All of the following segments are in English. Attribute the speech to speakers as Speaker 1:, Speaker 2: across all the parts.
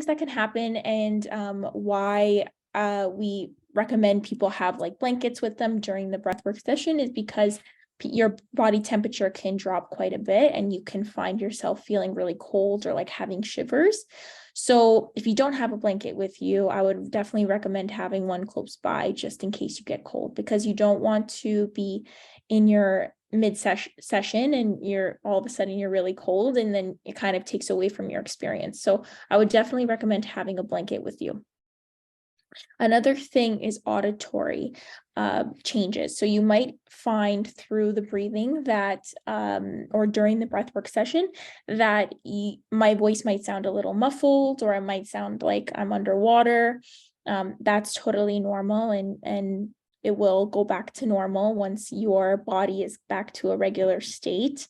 Speaker 1: that can happen, and why we recommend people have like blankets with them during the breathwork session is because your body temperature can drop quite a bit and you can find yourself feeling really cold or like having shivers. So if you don't have a blanket with you, I would definitely recommend having one close by just in case you get cold, because you don't want to be in your mid-session and you're all of a sudden you're really cold, and then it kind of takes away from your experience. So I would definitely recommend having a blanket with you. Another thing is auditory changes. So you might find through the breathing that, or during the breathwork session, that my voice might sound a little muffled, or it might sound like I'm underwater. That's totally normal, and it will go back to normal once your body is back to a regular state.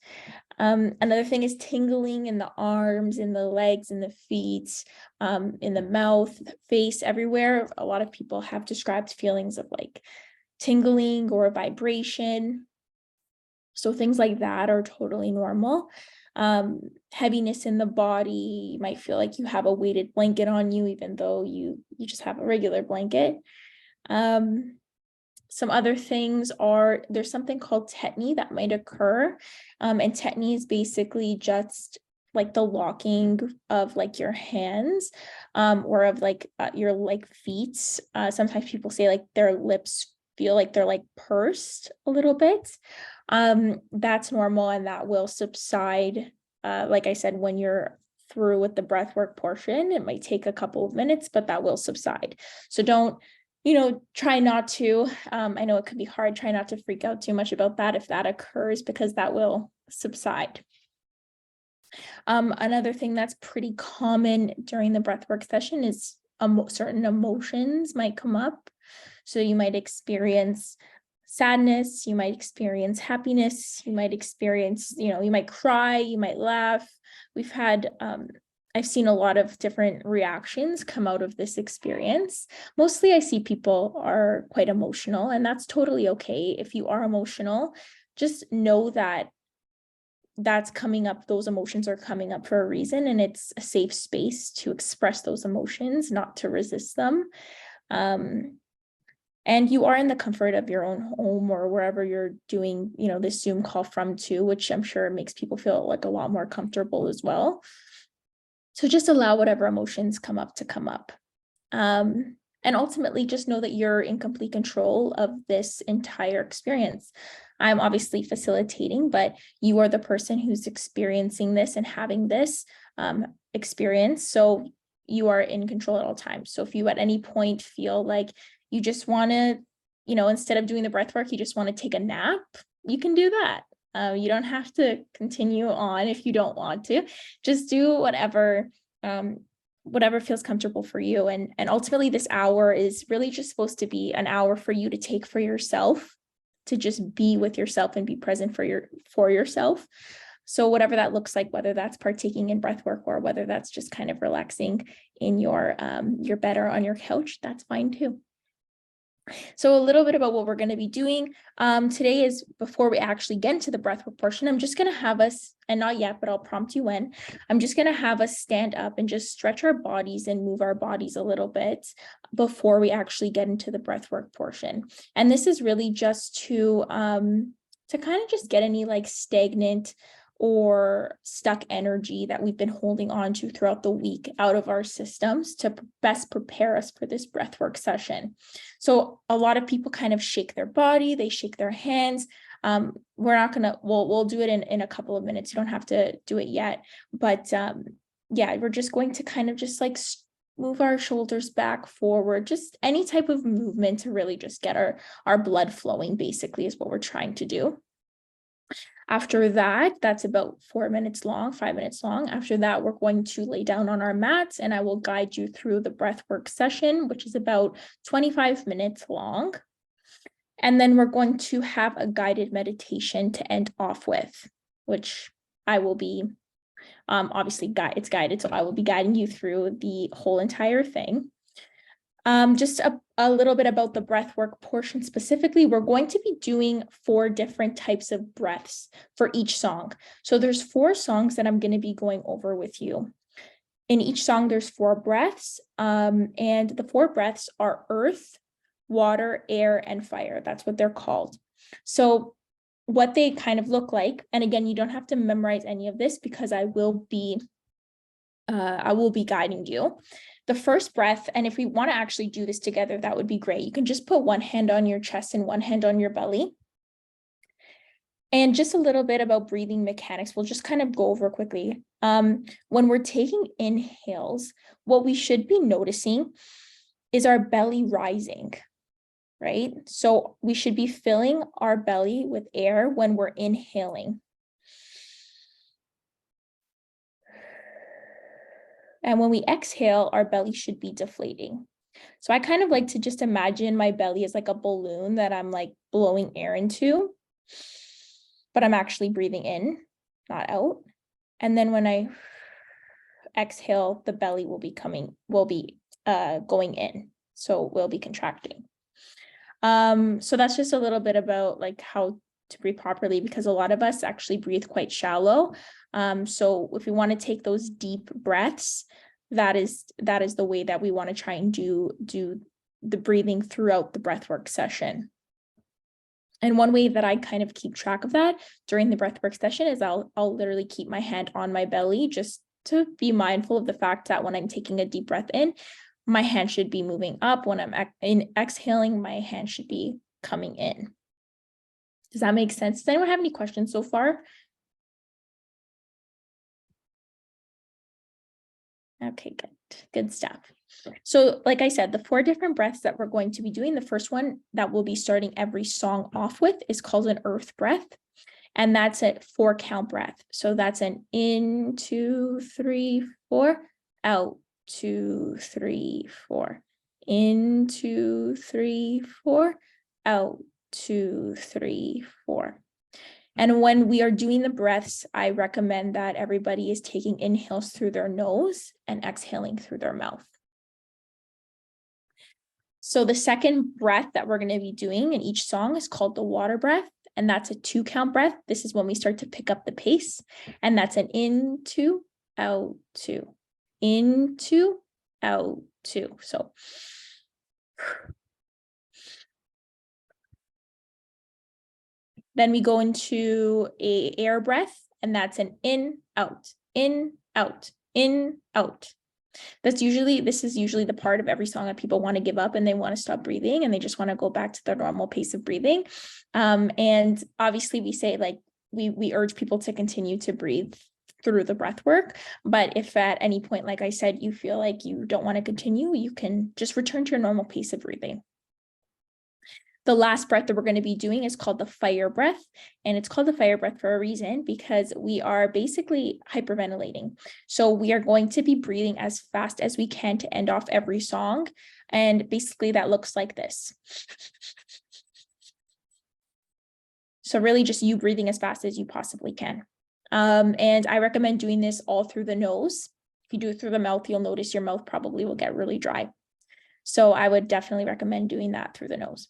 Speaker 1: Another thing is tingling in the arms, in the legs, in the feet, in the mouth, face, everywhere. A lot of people have described feelings of like tingling or vibration. So things like that are totally normal. Heaviness in the body, you might feel like you have a weighted blanket on you, even though you just have a regular blanket. Some other things are, there's something called tetany that might occur. And tetany is basically just like the locking of like your hands, or of like your like feet. Sometimes people say like their lips feel like they're like pursed a little bit. That's normal, and that will subside. Like I said, when you're through with the breathwork portion, it might take a couple of minutes, but that will subside. So don't, try not to, I know it could be hard, try not to freak out too much about that if that occurs, because that will subside. Another thing that's pretty common during the breathwork session is certain emotions might come up. So you might experience sadness, you might experience happiness, you might experience, you might cry, you might laugh. We've had, I've seen a lot of different reactions come out of this experience. Mostly I see people are quite emotional, and that's totally okay. If you are emotional, just know that that's coming up, those emotions are coming up for a reason, and it's a safe space to express those emotions, not to resist them. And you are in the comfort of your own home or wherever you're doing, this Zoom call from too, which I'm sure makes people feel like a lot more comfortable as well. So just allow whatever emotions come up to come up. And ultimately just know that you're in complete control of this entire experience. I'm obviously facilitating, but you are the person who's experiencing this and having this experience. So you are in control at all times. So if you at any point feel like you just want to, instead of doing the breath work, you just want to take a nap, you can do that. You don't have to continue on if you don't want to. Just do whatever feels comfortable for you. And ultimately this hour is really just supposed to be an hour for you to take for yourself, to just be with yourself and be present for yourself. So whatever that looks like, whether that's partaking in breath work or whether that's just kind of relaxing in your bed or on your couch, that's fine too. So a little bit about what we're going to be doing today is, before we actually get into the breathwork portion, I'm just going to have us, and not yet, but I'll prompt you when, I'm just going to have us stand up and just stretch our bodies and move our bodies a little bit before we actually get into the breathwork portion. And this is really just to kind of just get any like stagnant or stuck energy that we've been holding on to throughout the week out of our systems, to best prepare us for this breathwork session. So a lot of people kind of shake their body, they shake their hands. We're not gonna, we'll do it in a couple of minutes. You don't have to do it yet, but yeah, we're just going to kind of just like move our shoulders back, forward, just any type of movement to really just get our blood flowing, basically, is what we're trying to do. After that, that's about 4 minutes long, 5 minutes long. After that, we're going to lay down on our mats, and I will guide you through the breathwork session, which is about 25 minutes long. And then we're going to have a guided meditation to end off with, which I will be, obviously it's guided, so I will be guiding you through the whole entire thing. Just a little bit about the breathwork portion specifically. We're going to be doing 4 different types of breaths for each song. So there's 4 songs that I'm going to be going over with you. In each song, there's 4 breaths, and the 4 breaths are earth, water, air, and fire. That's what they're called. So what they kind of look like, and again, you don't have to memorize any of this because I will be guiding you. The first breath, and if we want to actually do this together, that would be great. You can just put one hand on your chest and one hand on your belly. And just a little bit about breathing mechanics, we'll just kind of go over quickly. When we're taking inhales, what we should be noticing is our belly rising, right? So we should be filling our belly with air when we're inhaling. And when we exhale, our belly should be deflating. So I kind of like to just imagine my belly as like a balloon that I'm like blowing air into, but I'm actually breathing in, not out. And then when I exhale, the belly will be going in. So we'll be contracting. So that's just a little bit about like how to breathe properly, because a lot of us actually breathe quite shallow. So if we want to take those deep breaths, that is the way that we want to try and do the breathing throughout the breathwork session. And one way that I kind of keep track of that during the breathwork session is I'll literally keep my hand on my belly just to be mindful of the fact that when I'm taking a deep breath in, my hand should be moving up. When I'm exhaling, my hand should be coming in. Does that make sense? Does anyone have any questions so far? Okay, good stuff. So like I said, the 4 different breaths that we're going to be doing, the first one that we'll be starting every song off with is called an earth breath. And that's a 4 count breath. So that's an in, 2, 3, 4, out, 2, 3, 4, in, 2, 3, 4, out, 2, 3, 4. And when we are doing the breaths, I recommend that everybody is taking inhales through their nose and exhaling through their mouth. So the second breath that we're going to be doing in each song is called the water breath. And that's a 2 count breath. This is when we start to pick up the pace. And that's an in, 2, out, 2, in, 2, out, 2. So then we go into a air breath, and that's an in, out, in, out, in, out. This is usually the part of every song that people want to give up and they want to stop breathing and they just want to go back to their normal pace of breathing. And obviously we say like, we urge people to continue to breathe through the breath work. But if at any point, like I said, you feel like you don't want to continue, you can just return to your normal pace of breathing. The last breath that we're going to be doing is called the fire breath. And it's called the fire breath for a reason, because we are basically hyperventilating. So we are going to be breathing as fast as we can to end off every song. And basically that looks like this. So really just you breathing as fast as you possibly can. And I recommend doing this all through the nose. If you do it through the mouth, you'll notice your mouth probably will get really dry. So I would definitely recommend doing that through the nose.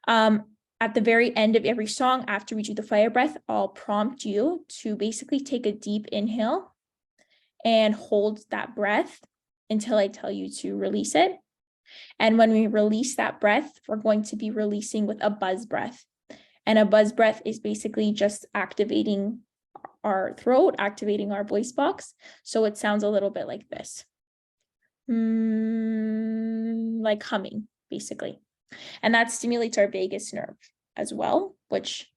Speaker 1: At the very end of every song, after we do the fire breath, I'll prompt you to basically take a deep inhale and hold that breath until I tell you to release it. And when we release that breath, we're going to be releasing with a buzz breath. And a buzz breath is basically just activating our throat, activating our voice box. So it sounds a little bit like this. Like humming, basically. And that stimulates our vagus nerve as well, which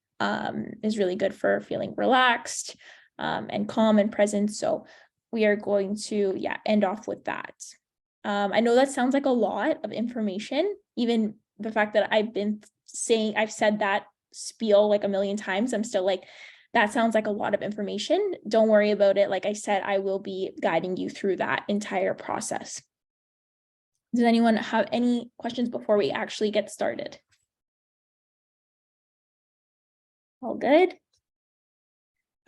Speaker 1: is really good for feeling relaxed and calm and present. So we are going to, end off with that. I know that sounds like a lot of information, even the fact that I've said that spiel like a million times. I'm still like, that sounds like a lot of information. Don't worry about it. Like I said, I will be guiding you through that entire process. Does anyone have any questions before we actually get started? All good?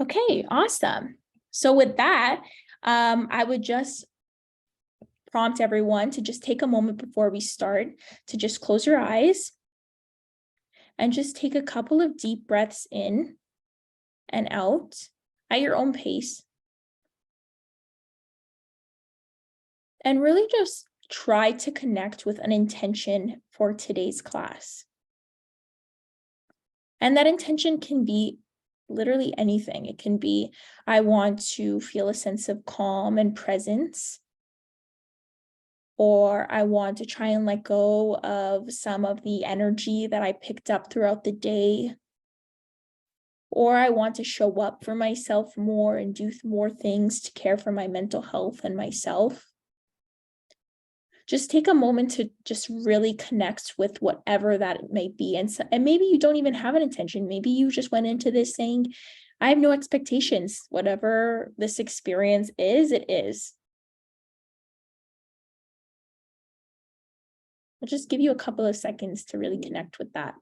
Speaker 1: Okay, awesome. So with that, I would just prompt everyone to just take a moment before we start to just close your eyes and just take a couple of deep breaths in and out at your own pace. And really just try to connect with an intention for today's class. And that intention can be literally anything. It can be, I want to feel a sense of calm and presence, or I want to try and let go of some of the energy that I picked up throughout the day, or I want to show up for myself more and do more things to care for my mental health and myself. Just take a moment to just really connect with whatever that may be. And maybe you don't even have an intention. Maybe you just went into this saying, I have no expectations. Whatever this experience is, it is. I'll just give you a couple of seconds to really connect with that.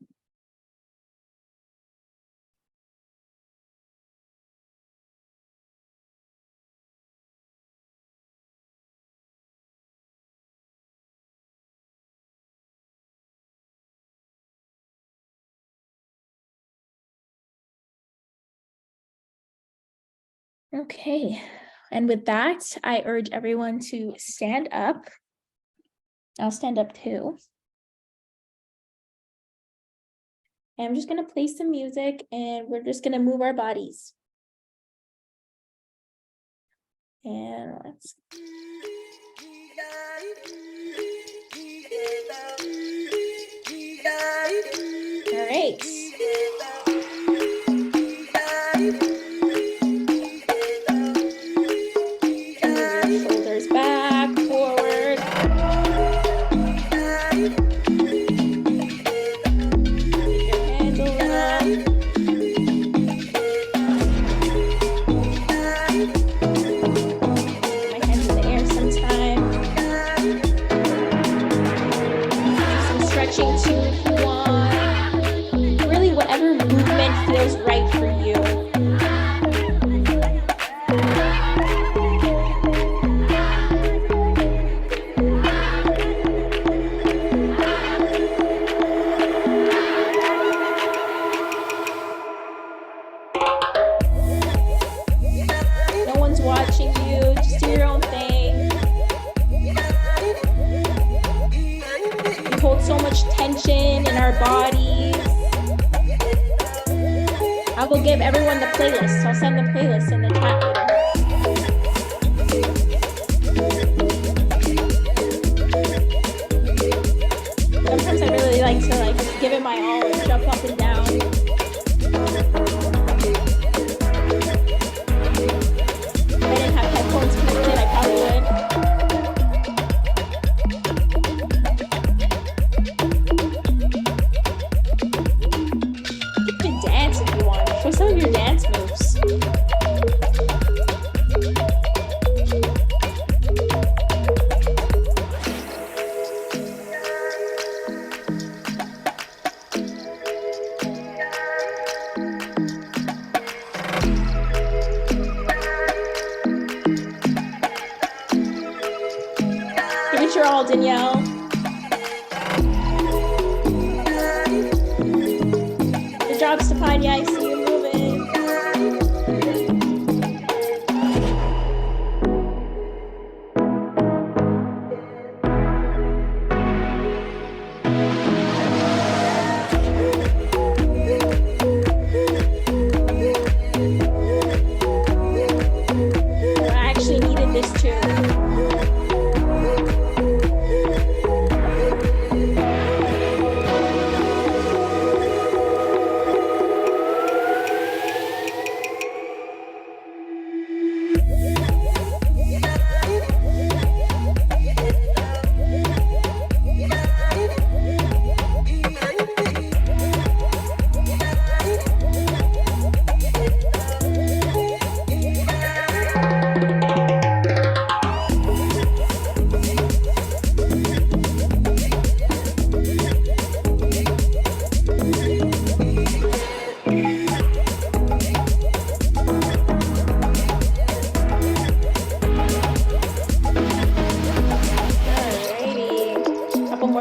Speaker 1: Okay, and with that, I urge everyone to stand up. I'll stand up too. And I'm just going to play some music and we're just going to move our bodies. And let's. All right. Shoulders back, forward. Your hands a little. My hands in the air sometime. Do some stretching too if you want. Really, whatever movement feels right for you. Watching you, just do your own thing. We hold so much tension in our bodies. I will give everyone the playlist. I'll send the playlist in the chat later. Sometimes I really like to give it my all and jump up and down. I probably would. You can dance if you want. Show some of your dance moves. Give it your all, Danielle. Good job, Stefania. I see you moving. I actually needed this too.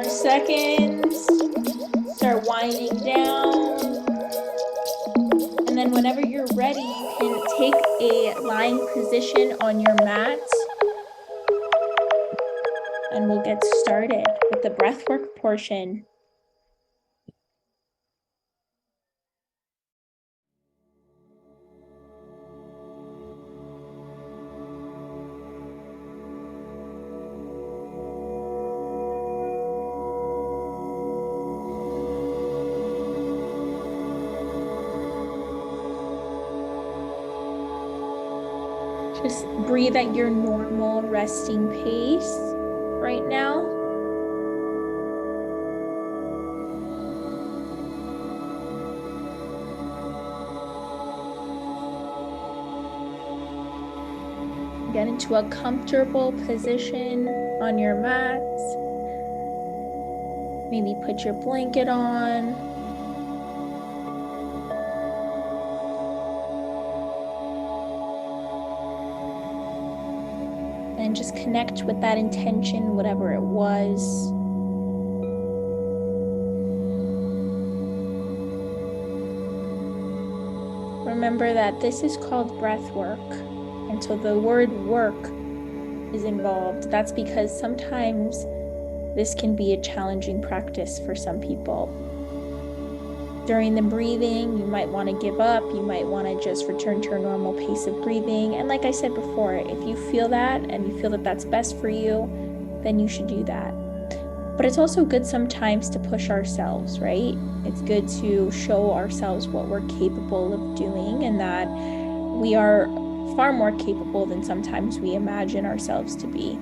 Speaker 1: Seconds. Start winding down. And then whenever you're ready, you can take a lying position on your mat. and we'll get started with the breathwork portion. Just breathe at your normal resting pace right now. Get into a comfortable position on your mat. Maybe put your blanket on. And just connect with that intention, whatever it was. Remember that this is called breath work. And so the word work is involved. That's because sometimes this can be a challenging practice for some people. During the breathing, you might want to give up. You might want to just return to your normal pace of breathing. And like I said before, if you feel that and you feel that that's best for you, then you should do that. But it's also good sometimes to push ourselves, right? It's good to show ourselves what we're capable of doing and that we are far more capable than sometimes we imagine ourselves to be.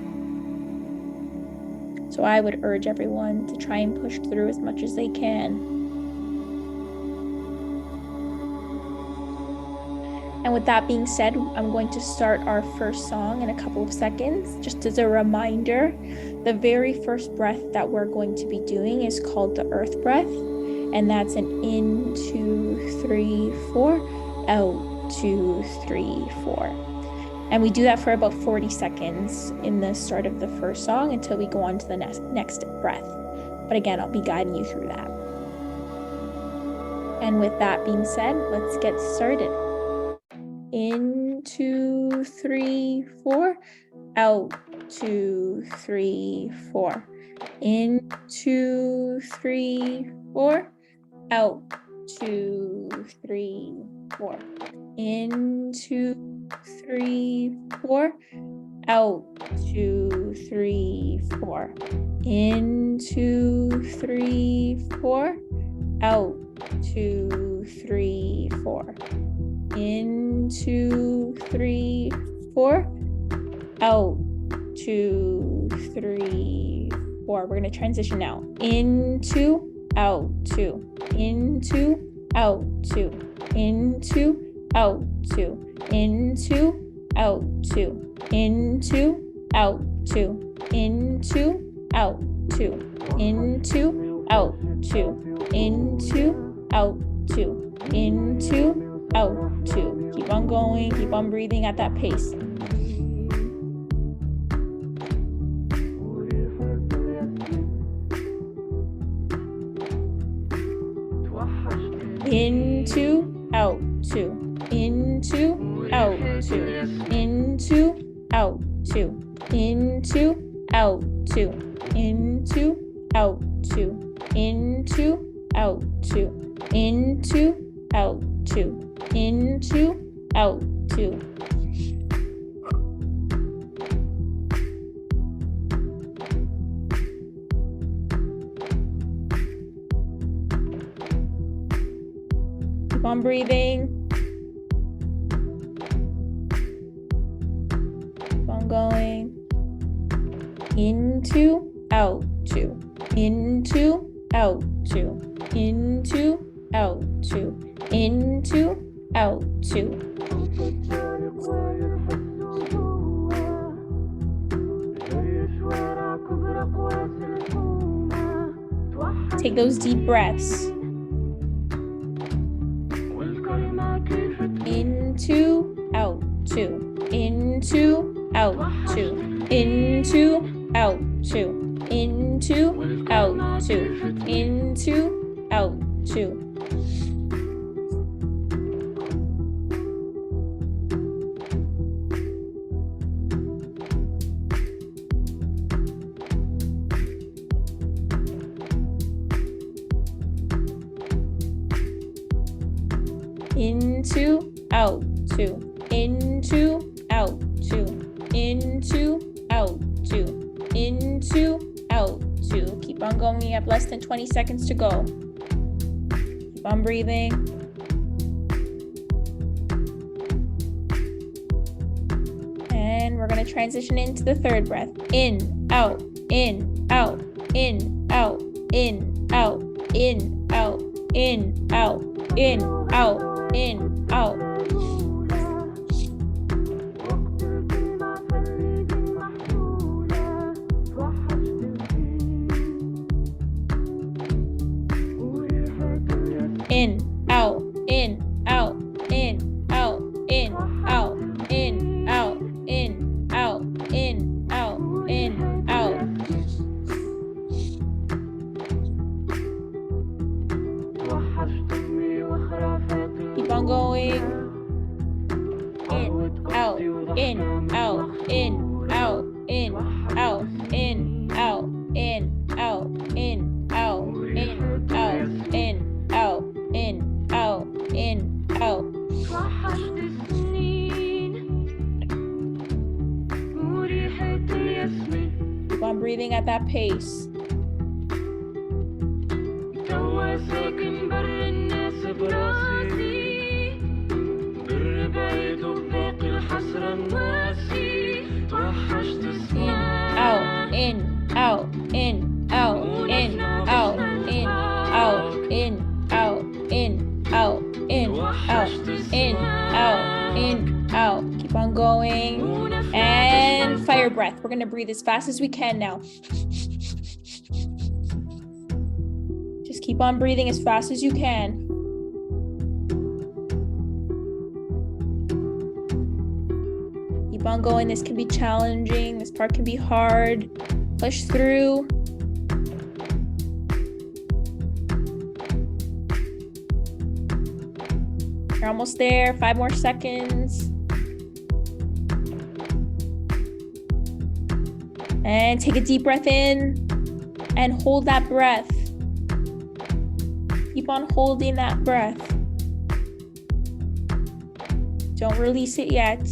Speaker 1: So I would urge everyone to try and push through as much as they can. And with that being said, I'm going to start our first song in a couple of seconds. Just as a reminder, the very first breath that we're going to be doing is called the earth breath. And that's an in, 2, 3, 4, out, 2, 3, 4. And we do that for about 40 seconds in the start of the first song until we go on to the next breath. But again, I'll be guiding you through that. And with that being said, let's get started. In, 2, 3, 4, out, 2, 3, 4. In, 2, 3, 4, out, 2, 3, 4. In, 2, 3, 4, out, 2, 3, 4. In, 2, 3, 4, out, 2, 3, 4. In, 2, 3, 4, out, 2, 3, 4. We're going to transition now. In, 2, out, 2. In, 2, out, 2. In, 2, out, 2. In, 2, out, 2. In, 2, out, 2. In, 2, out, 2. In, 2, out, 2. In, 2, out, 2. In, 2, out, 2. Keep on going, keep on breathing at that pace. In, 2, out, 2. In, 2, out, 2. In, 2, out, 2. In, 2, out, 2. In, 2, out, 2. In, 2, out, 2. In, 2, out, 2. In, 2, out, 2. Keep on breathing. Keep on going. Into, out, 2. Into, out, 2. Into, out, 2. Into, out, 2. Take those deep breaths. Into, out, 2. Into, out, 2. Into, out, 2. Into, out, 2. Into, out, 2. into, out, 2, into, out, 2, into, out, 2, into, out, 2. Keep on going. You have less than 20 seconds to go. Keep on breathing. And we're going to transition into the third breath. In, out, in, out, in, out, in, out, in, out, in, out, in, out, in, out. In, out, in, out, in, out, in, out, in, out, in, out, in, out, in, out. Keep on going. In, out, in, out, in, out, in, out, in, out, in, out, in, out, in, out, in, out, in, out, in, out. Keep on breathing at that pace. In, out, in, out, in, out, in, out, in, out, in, out, in, out, in, out, in, out. Keep on going. And fire breath. We're gonna breathe as fast as we can now. Just keep on breathing as fast as you can. Keep on going. This can be challenging. This part can be hard. Push through. You're almost there. 5 more seconds. And take a deep breath in and hold that breath. Keep on holding that breath. Don't release it yet.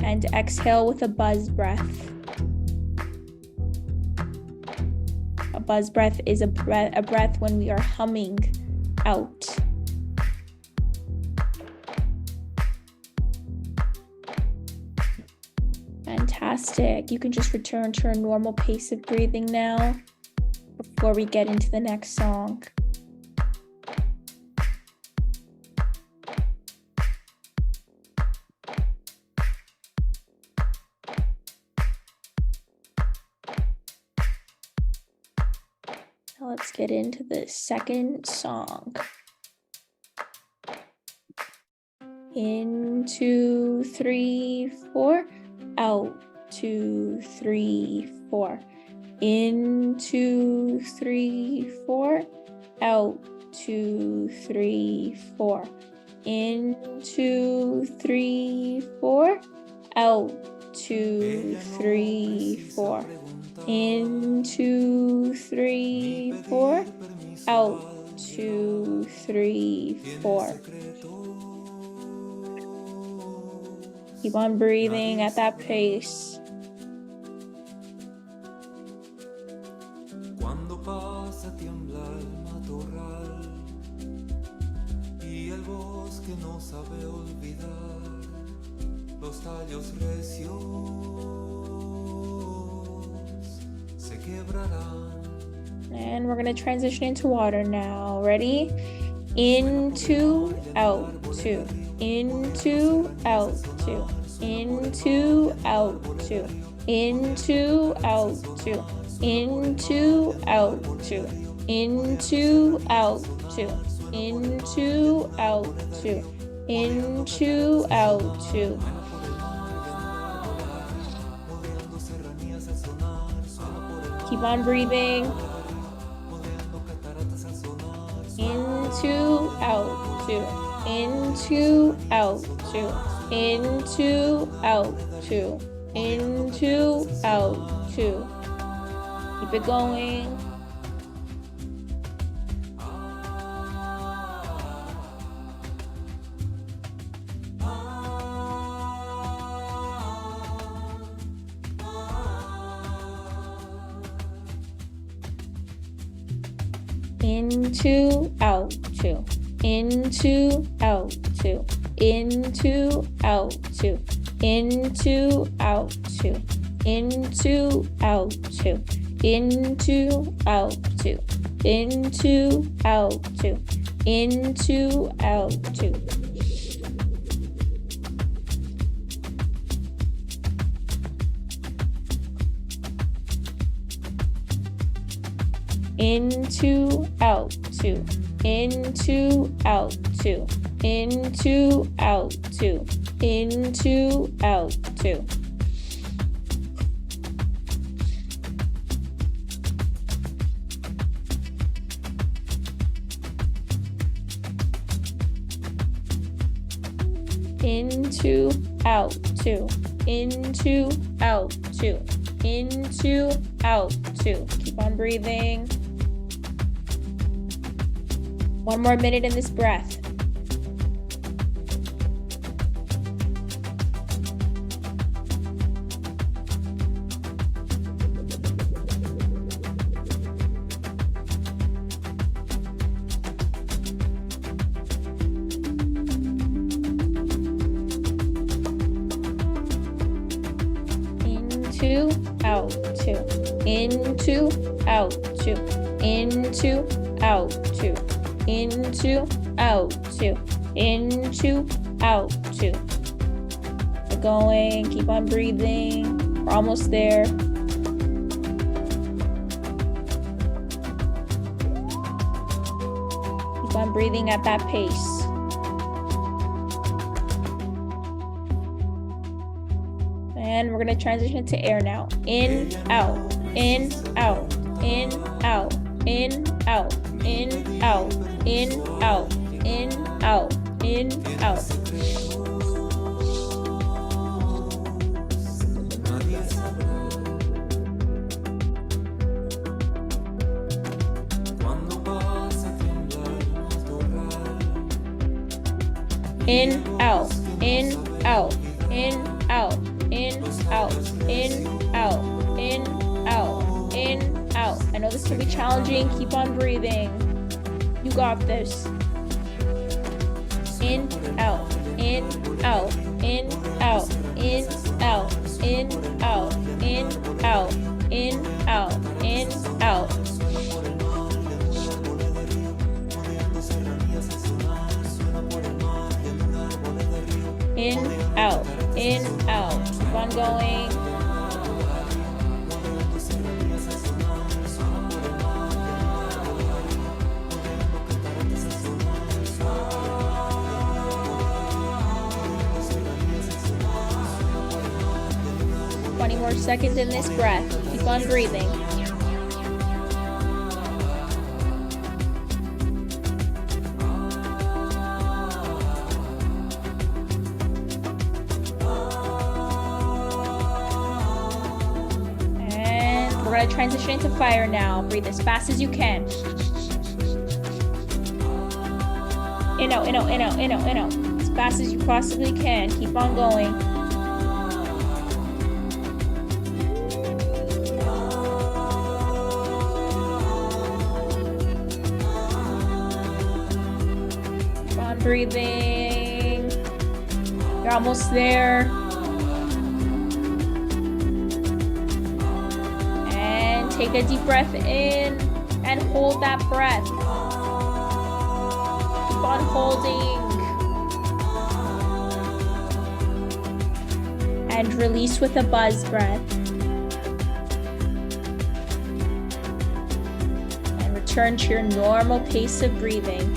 Speaker 1: And exhale with a buzz breath. A buzz breath is a breath when we are humming out. Fantastic. You can just return to a normal pace of breathing now before we get into the next song. Now let's get into the second song. In, 2, 3, 4. Out, 2, 3, 4. In, 2, 3, 4. Out, 2, 3, 4. In, 2, 3, 4. Out, 2, 3, 4. In, 2, 3, 4. Out, 2, 3, 4. Keep on breathing at that pace.
Speaker 2: Cuando pasa tiembla el matorral y el bosque no sabe olvidar los tallos recios se quebrarán.
Speaker 1: And we're going to transition into water now. Ready? Into, out, 2. Into, out, 2. Into, out, 2. Into, out, 2. Into, out, 2. Into, out, 2. Into, out, 2. Into, out, 2. Keep on breathing. Into, out, 2. Into, out, 2. Into, out, 2. Into, out, 2. Keep it going. into, out, 2, into, out, 2, into, out, 2, into, out, 2, into, out, 2, into, out, 2, into, out, 2, into, out, 2. Into, out, 2, into, out, 2, into, out, 2, into, out, 2. Into, out, 2, into, out, 2, into, out, 2. Keep on breathing. One more minute in this breath. Into, out, 2, into, out, 2, into, out, 2, into, out, 2, into, out, 2. Keep going, keep on breathing. We're almost there. Keep on breathing at that pace. And we're gonna transition to air now. In, out, in, out, in, out, in, out, in, out, in, out, in, out, in, out. In, out, in, out, in, out, in, out, in, out, in, out, in, out. I know this can be challenging. Keep on breathing. You got this. In, out, in, out, in, out, in, out, in, out, in, out, in, out, in, out. In, out, in, out. Keep on going. More seconds in this breath. Keep on breathing. And we're going to transition into fire now. Breathe as fast as you can. In, out, in, out, in, out, in, out, in, out. As fast as you possibly can. Keep on going. Breathing. You're almost there. And take a deep breath in and hold that breath. Keep on holding. And release with a buzz breath. And return to your normal pace of breathing.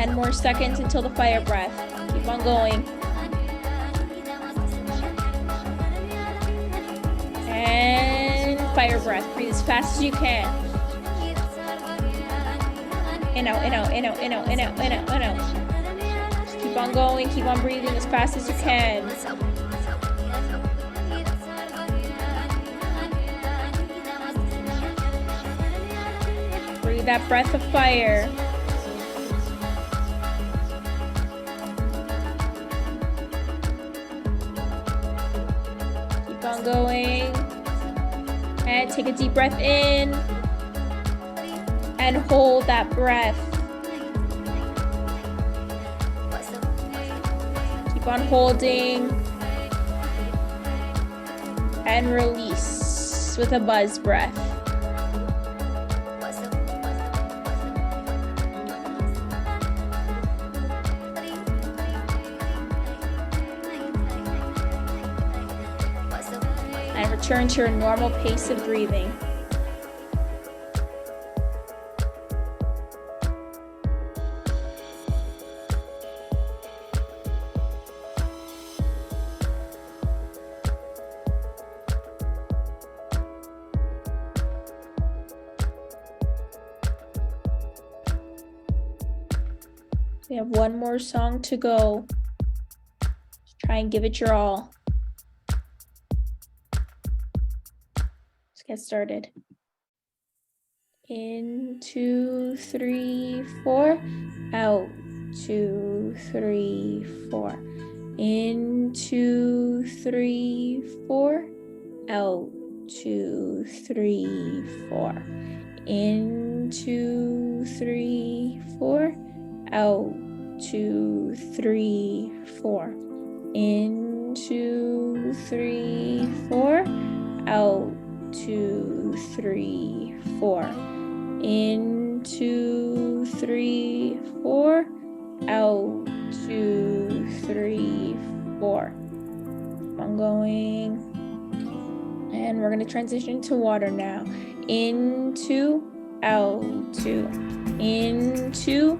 Speaker 1: 10 more seconds until the fire breath. Keep on going. And fire breath. Breathe as fast as you can. In out, in out, in out, in out, in out, in out, in out. Just keep on going. Keep on breathing as fast as you can. Breathe that breath of fire. Keep on going. And take a deep breath in. And hold that breath. Keep on holding. And release with a buzz breath. And return to your normal pace of breathing. We have one more song to go. Just try and give it your all. Let's get started. In, 2, 3, 4. Out, 2, 3, 4. In, 2, 3, 4. Out, 2, 3, 4. In, 2, 3, 4. Out, 2, 3, 4. In, 2, 3, 4. Out, 2, 3, 4. In, 2, 3, 4. Out, 2, 3, 4. I'm going. And we're going to transition to water now. Into, out, 2. Into,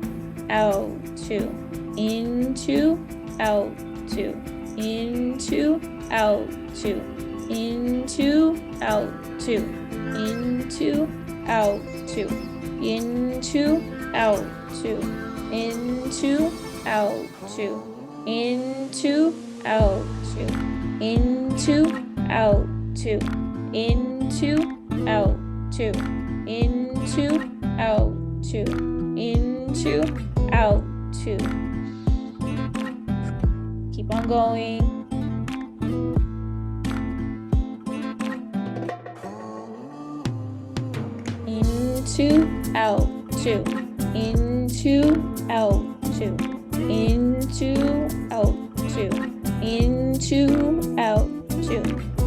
Speaker 1: out, 2. Into, out, 2. Into, out, 2. Into, out, 2. Into, out, 2. Into, out, 2. Into, out, 2. Into, out, 2. Into, out, 2. Into, out, 2. Into, out, 2. Into, out, 2. Keep on going. Into, out, 2. Into, out, 2. Into, out, 2. Into, out, 2.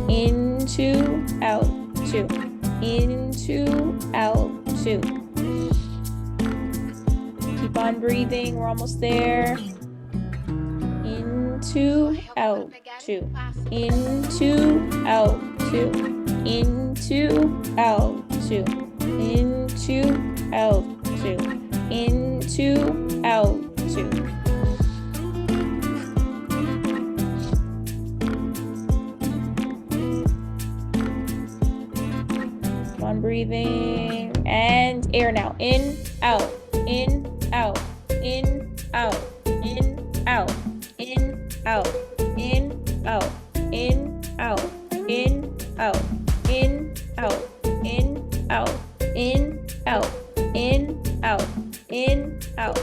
Speaker 1: Into, out, 2. Into, out, 2. Keep on breathing. We're almost there. Into, out, 2. Into, out, 2. Into, out, 2. Into, out, 2. Into, out, 2. Keep on breathing. And air now. In, out, in, out, in, out, in, out, in, out, in, out, in, out, in, out, in, out, in, out, in, out, in, out, in, out.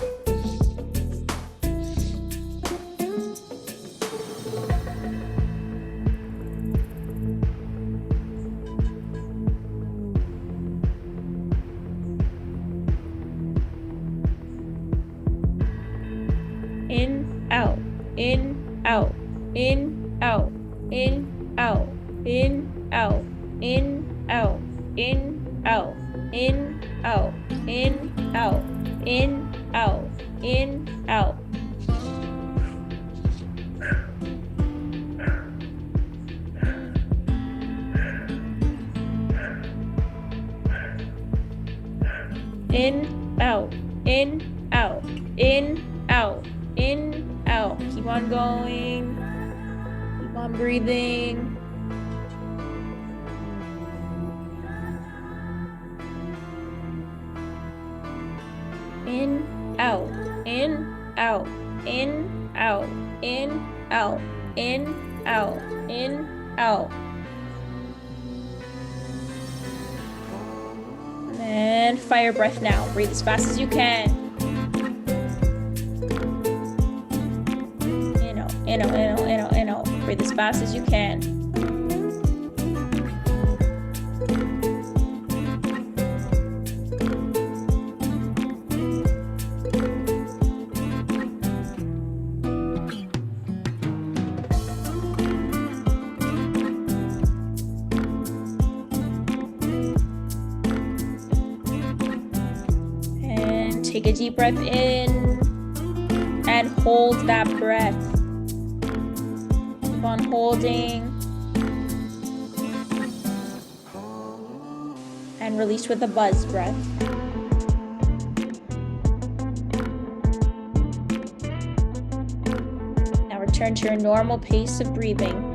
Speaker 1: In, out, in, out, in, out, in, out, in, out, in, out, in, out, in, out, in, out, in, out, in, out. In, out, in, out. In, out, in, out. Keep on going. Keep on breathing. In, out, in, out, in, out, in, out, in, out, in, out. And fire breath now. Breathe as fast as you can. In, out, in, out, in, out, in, out, in, out. Breathe as fast as you can. Take a deep breath in and hold that breath. Keep on holding. And release with a buzz breath. Now return to your normal pace of breathing.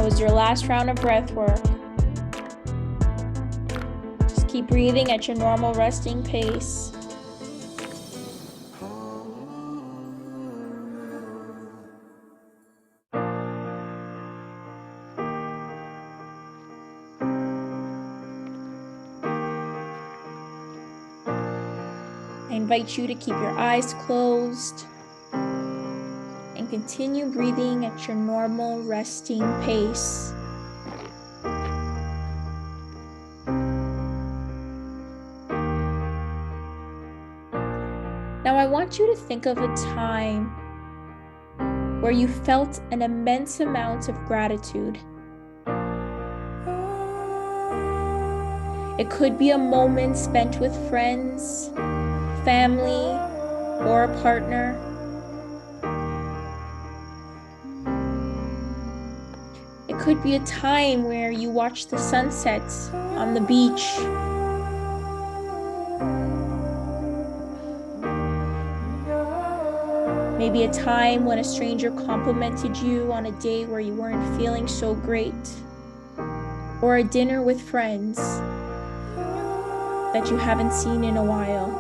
Speaker 1: Was your last round of breath work. Just keep breathing at your normal resting pace. I invite you to keep your eyes closed and continue breathing at your normal resting pace. Now I want you to think of a time where you felt an immense amount of gratitude. It could be a moment spent with friends, family, or a partner. It could be a time where you watch the sunset on the beach. Maybe a time when a stranger complimented you on a day where you weren't feeling so great. Or a dinner with friends that you haven't seen in a while.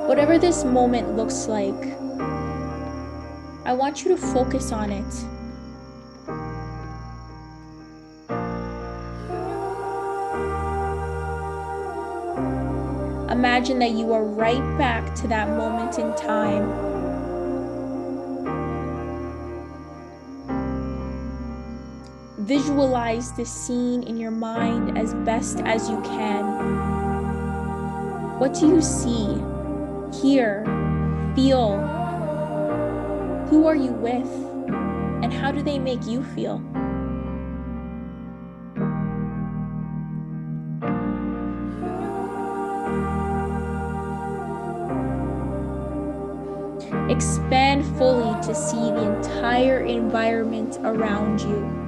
Speaker 1: Whatever this moment looks like, I want you to focus on it. Imagine that you are right back to that moment in time. Visualize this scene in your mind as best as you can. What do you see, hear, feel? Who are you with? And how do they make you feel? Expand fully to see the entire environment around you.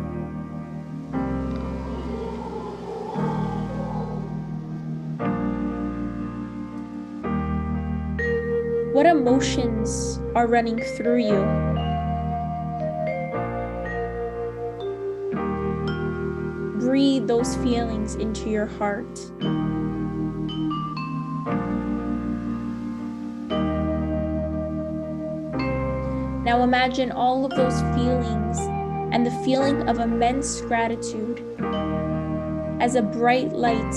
Speaker 1: What emotions are running through you? Breathe those feelings into your heart. Now imagine all of those feelings and the feeling of immense gratitude as a bright light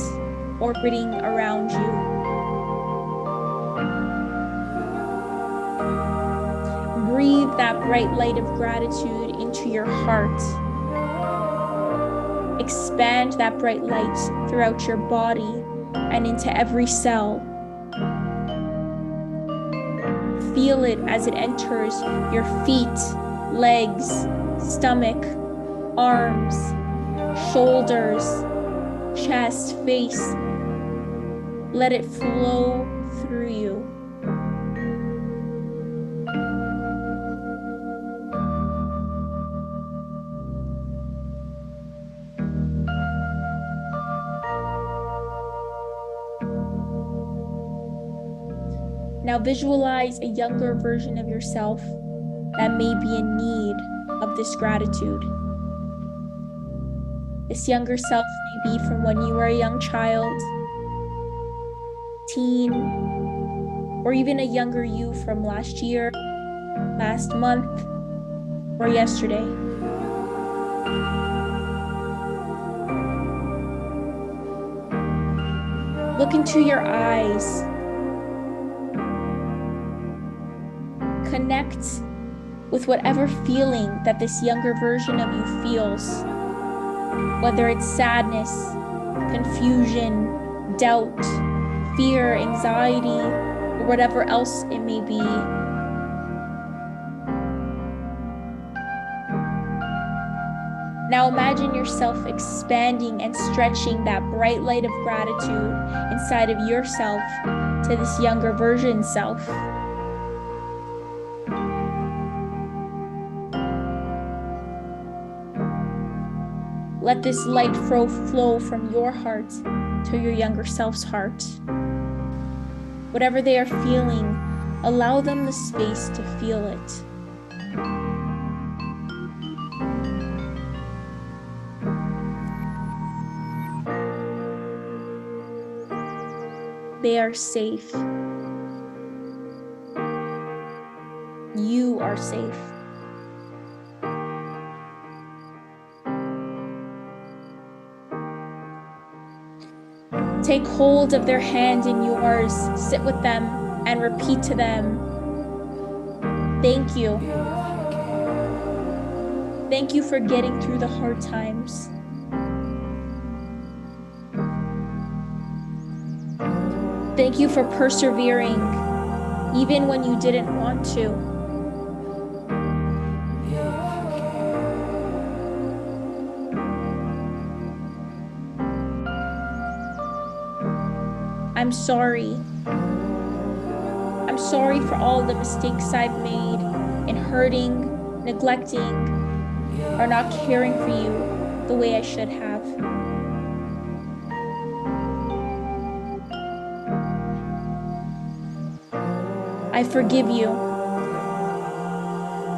Speaker 1: orbiting around you. Breathe that bright light of gratitude into your heart. Expand that bright light throughout your body and into every cell. Feel it as it enters your feet, legs, stomach, arms, shoulders, chest, face. Let it flow through you. Now visualize a younger version of yourself that may be in need of this gratitude. This younger self may be from when you were a young child, teen, or even a younger you from last year, last month, or yesterday. Look into your eyes. Connect with whatever feeling that this younger version of you feels, whether it's sadness, confusion, doubt, fear, anxiety, or whatever else it may be. Now imagine yourself expanding and stretching that bright light of gratitude inside of yourself to this younger version self. Let this light flow from your heart to your younger self's heart. Whatever they are feeling, allow them the space to feel it. They are safe. You are safe. Take hold of their hand in yours, sit with them, and repeat to them, thank you. Thank you for getting through the hard times. Thank you for persevering, even when you didn't want to. I'm sorry. I'm sorry for all the mistakes I've made in hurting, neglecting, or not caring for you the way I should have. I forgive you.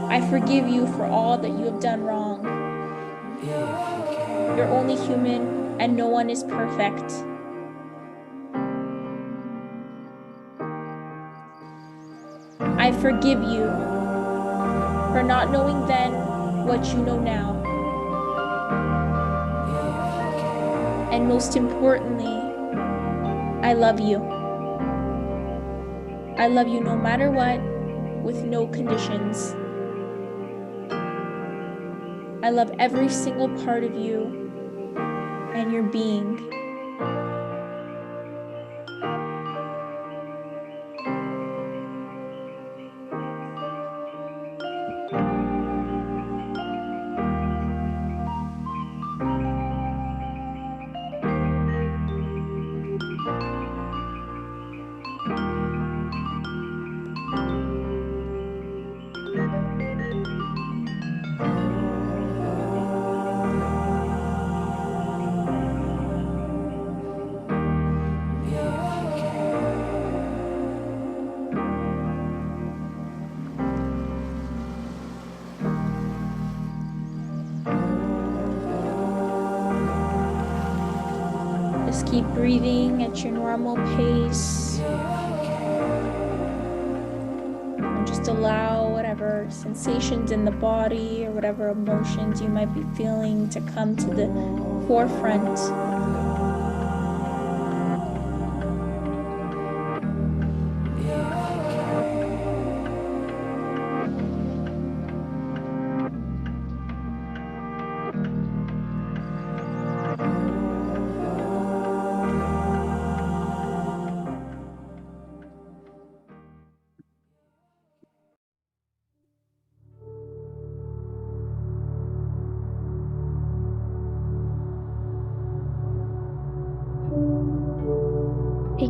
Speaker 1: I forgive you for all that you have done wrong. You're only human and no one is perfect. I forgive you for not knowing then what you know now. And most importantly, I love you. I love you no matter what, with no conditions. I love every single part of you and your being. Just keep breathing at your normal pace. And just allow whatever sensations in the body or whatever emotions you might be feeling to come to the forefront.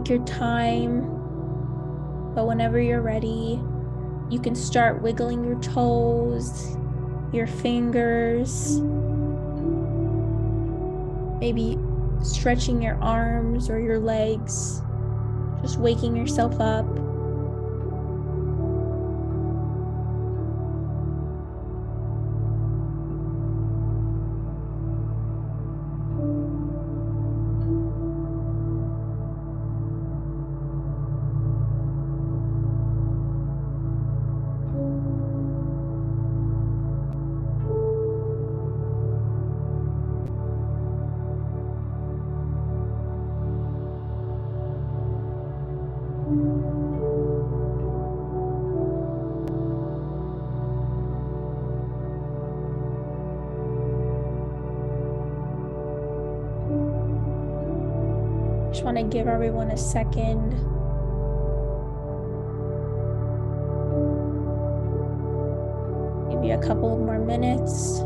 Speaker 1: take your time, but whenever you're ready, you can start wiggling your toes, your fingers, maybe stretching your arms or your legs, just waking yourself up. Just want to give everyone a second. Maybe a couple of more minutes.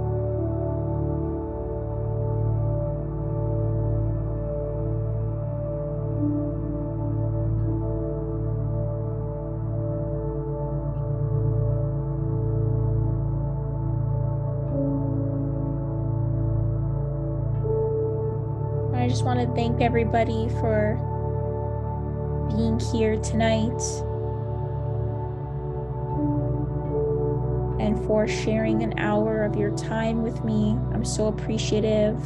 Speaker 1: I just want to thank everybody for being here tonight and for sharing an hour of your time with me. I'm so appreciative.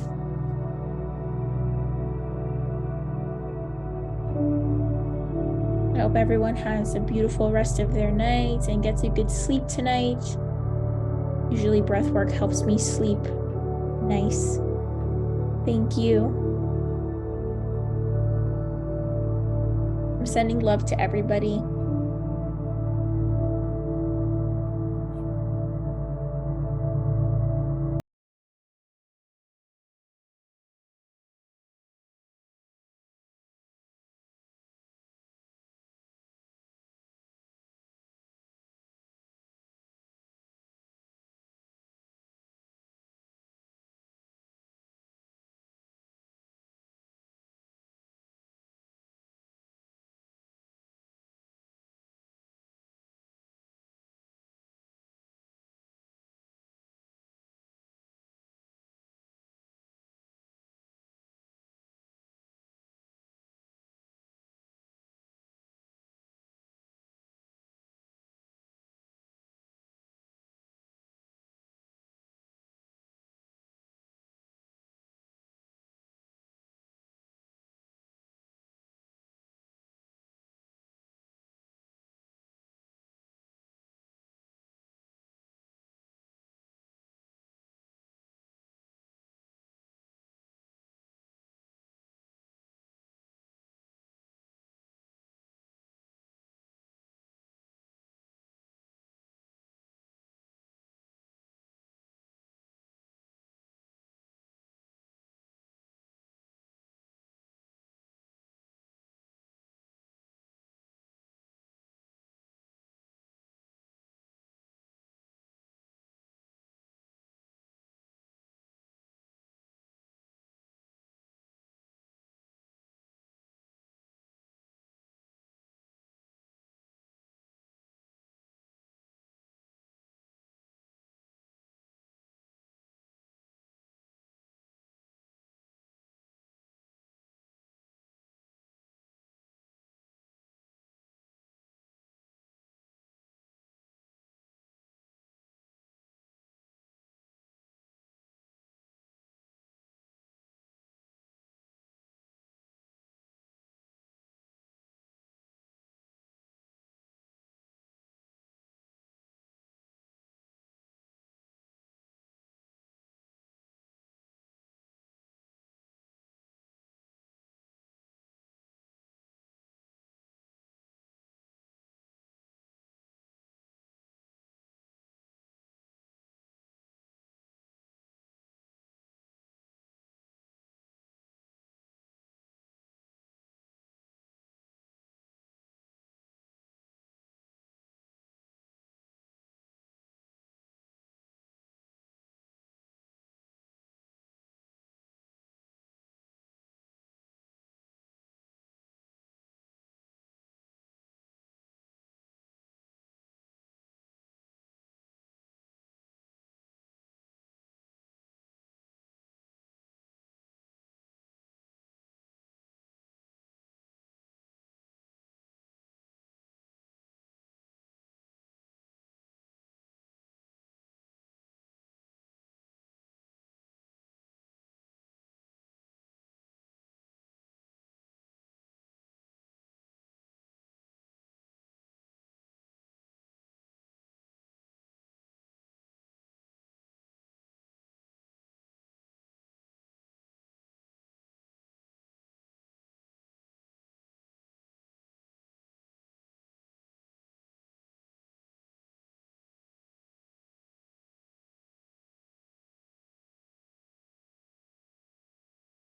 Speaker 1: I hope everyone has a beautiful rest of their night and gets a good sleep tonight. Usually breath work helps me sleep nice. Thank you. I'm sending love to everybody.